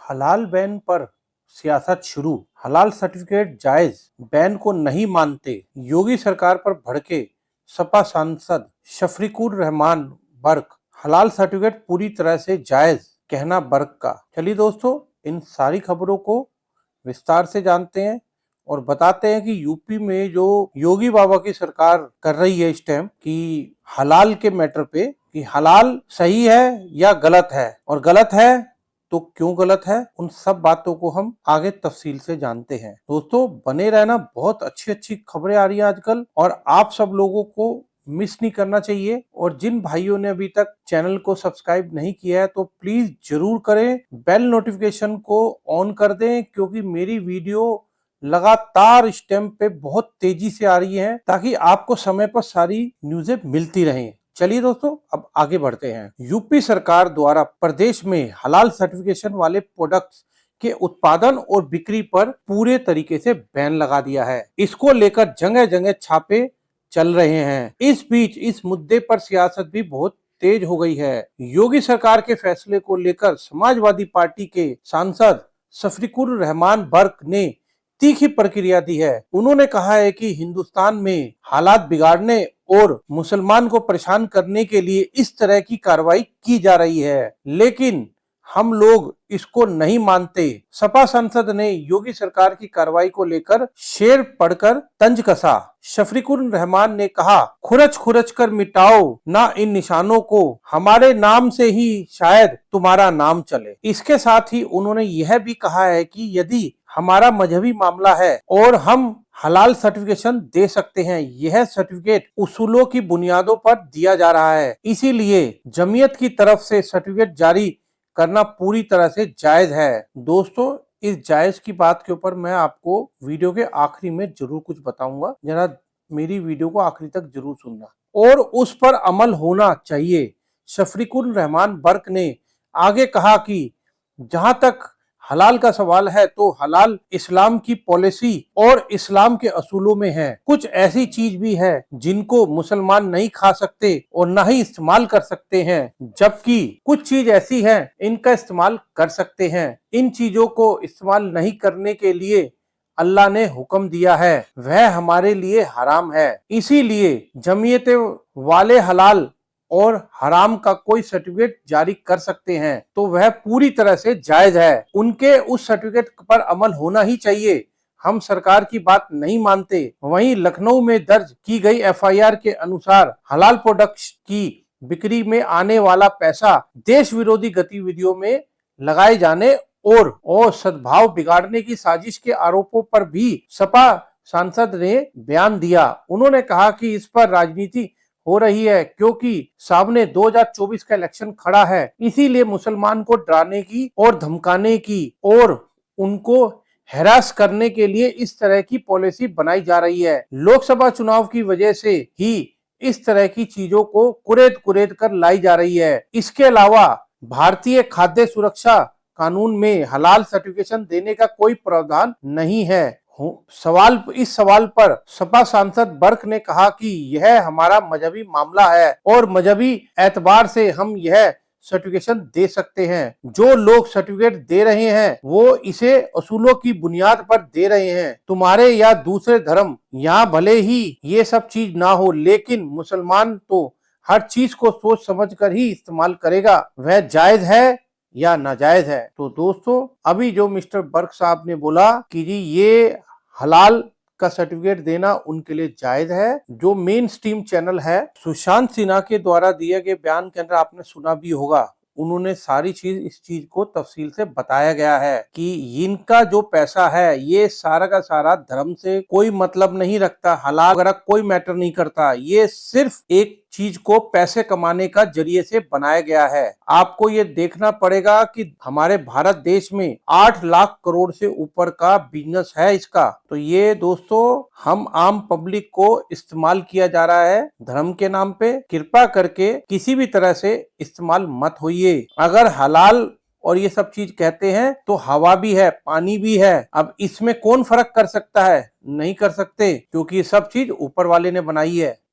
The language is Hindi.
हलाल बैन पर सियासत शुरू। हलाल सर्टिफिकेट जायज, बैन को नहीं मानते। योगी सरकार पर भड़के सपा सांसद शफीकुर रहमान बर्क। हलाल सर्टिफिकेट पूरी तरह से जायज, कहना बर्क का। चलिए दोस्तों, इन सारी खबरों को विस्तार से जानते हैं और बताते हैं कि यूपी में जो योगी बाबा की सरकार कर रही है इस टाइम कि हलाल के मैटर पे, कि हलाल सही है या गलत है, और गलत है तो क्यों गलत है, उन सब बातों को हम आगे तफसील से जानते हैं। दोस्तों बने रहना, बहुत अच्छी अच्छी खबरें आ रही है आजकल और आप सब लोगों को मिस नहीं करना चाहिए। और जिन भाइयों ने अभी तक चैनल को सब्सक्राइब नहीं किया है तो प्लीज जरूर करें, बेल नोटिफिकेशन को ऑन कर दें, क्योंकि मेरी वीडियो लगातार इस टाइम पे बहुत तेजी से आ रही है ताकि आपको समय पर सारी न्यूज़ें मिलती रहें। चलिए दोस्तों, अब आगे बढ़ते हैं। यूपी सरकार द्वारा प्रदेश में हलाल सर्टिफिकेशन वाले प्रोडक्ट्स के उत्पादन और बिक्री पर पूरे तरीके से बैन लगा दिया है। इसको लेकर जगह जगह छापे चल रहे हैं। इस बीच इस मुद्दे पर सियासत भी बहुत तेज हो गई है। योगी सरकार के फैसले को लेकर समाजवादी पार्टी के सांसद शफीकुर रहमान बर्क ने तीखी प्रतिक्रिया दी है। उन्होंने कहा है कि हिंदुस्तान में हालात बिगाड़ने और मुसलमान को परेशान करने के लिए इस तरह की कार्रवाई की जा रही है, लेकिन हम लोग इसको नहीं मानते। सपा सांसद ने योगी सरकार की कार्रवाई को लेकर शेर पढ़कर तंज कसा। शफीकुर रहमान ने कहा, खुरच खुरच कर मिटाओ ना इन निशानों को, हमारे नाम से ही शायद तुम्हारा नाम चले। इसके साथ ही उन्होंने यह भी कहा है कि यदि हमारा मजहबी मामला है और हम हलाल सर्टिफिकेशन दे सकते हैं, यह सर्टिफिकेट उसूलों की बुनियादों पर दिया जा रहा है, इसीलिए जमीयत की तरफ से सर्टिफिकेट जारी करना पूरी तरह से जायज है। दोस्तों, इस जायज की बात के ऊपर मैं आपको वीडियो के आखिरी में जरूर कुछ बताऊंगा, जरा मेरी वीडियो को आखिरी तक जरूर सुनना और उस पर अमल होना चाहिए। शफीकुर रहमान बर्क ने आगे कहा कि जहां तक हलाल का सवाल है तो हलाल इस्लाम की पॉलिसी और इस्लाम के असूलों में है। कुछ ऐसी चीज भी है जिनको मुसलमान नहीं खा सकते और ना ही इस्तेमाल कर सकते हैं, जबकि कुछ चीज ऐसी है इनका इस्तेमाल कर सकते हैं। इन चीजों को इस्तेमाल नहीं करने के लिए अल्लाह ने हुक्म दिया है, वह हमारे लिए हराम है। इसीलिए जमीयत वाले हलाल और हराम का कोई सर्टिफिकेट जारी कर सकते हैं तो वह पूरी तरह से जायज है। उनके उस सर्टिफिकेट पर अमल होना ही चाहिए। हम सरकार की बात नहीं मानते। वहीं लखनऊ में दर्ज की गई एफआईआर के अनुसार हलाल प्रोडक्ट्स की बिक्री में आने वाला पैसा देश विरोधी गतिविधियों में लगाए जाने और सद्भाव बिगाड़ने की साजिश के आरोपों पर भी सपा सांसद ने बयान दिया। उन्होंने कहा कि इस पर राजनीति हो रही है क्योंकि सामने 2024 का इलेक्शन खड़ा है, इसीलिए मुसलमान को डराने की और धमकाने की और उनको हैरास करने के लिए इस तरह की पॉलिसी बनाई जा रही है। लोकसभा चुनाव की वजह से ही इस तरह की चीजों को कुरेद कुरेद कर लाई जा रही है। इसके अलावा भारतीय खाद्य सुरक्षा कानून में हलाल सर्टिफिकेशन देने का कोई प्रावधान नहीं है। इस सवाल पर सपा सांसद बर्क ने कहा कि यह हमारा मजहबी मामला है और मजहबी एतबार से हम यह सर्टिफिकेशन दे सकते हैं। जो लोग सर्टिफिकेट दे रहे हैं वो इसे असूलों की बुनियाद पर दे रहे हैं। तुम्हारे या दूसरे धर्म, यहाँ भले ही ये सब चीज ना हो, लेकिन मुसलमान तो हर चीज को सोच समझ कर ही इस्तेमाल करेगा, वह जायज है या नाजायज है। तो दोस्तों, अभी जो मिस्टर बर्क साहब ने बोला कि जी ये हलाल का सर्टिफिकेट देना उनके लिए जायज है। जो मेन स्ट्रीम चैनल है सुशांत सिन्हा के द्वारा दिए गए बयान के अंदर आपने सुना भी होगा, उन्होंने सारी चीज इस चीज को तफसील से बताया गया है कि इनका जो पैसा है ये सारा का सारा धर्म से कोई मतलब नहीं रखता, हलाल वगैरह कोई मैटर नहीं करता। ये सिर्फ एक चीज को पैसे कमाने का जरिए से बनाया गया है। आपको ये देखना पड़ेगा कि हमारे भारत देश में 8 लाख करोड़ से ऊपर का बिजनेस है इसका। तो ये दोस्तों, हम आम पब्लिक को इस्तेमाल किया जा रहा है धर्म के नाम पे। कृपा करके किसी भी तरह से इस्तेमाल मत होइए। अगर हलाल और ये सब चीज कहते हैं तो हवा भी है, पानी भी है। अब इसमें कौन फर्क कर सकता है? नहीं कर सकते, क्योंकि ये सब चीज ऊपर वाले ने बनाई है।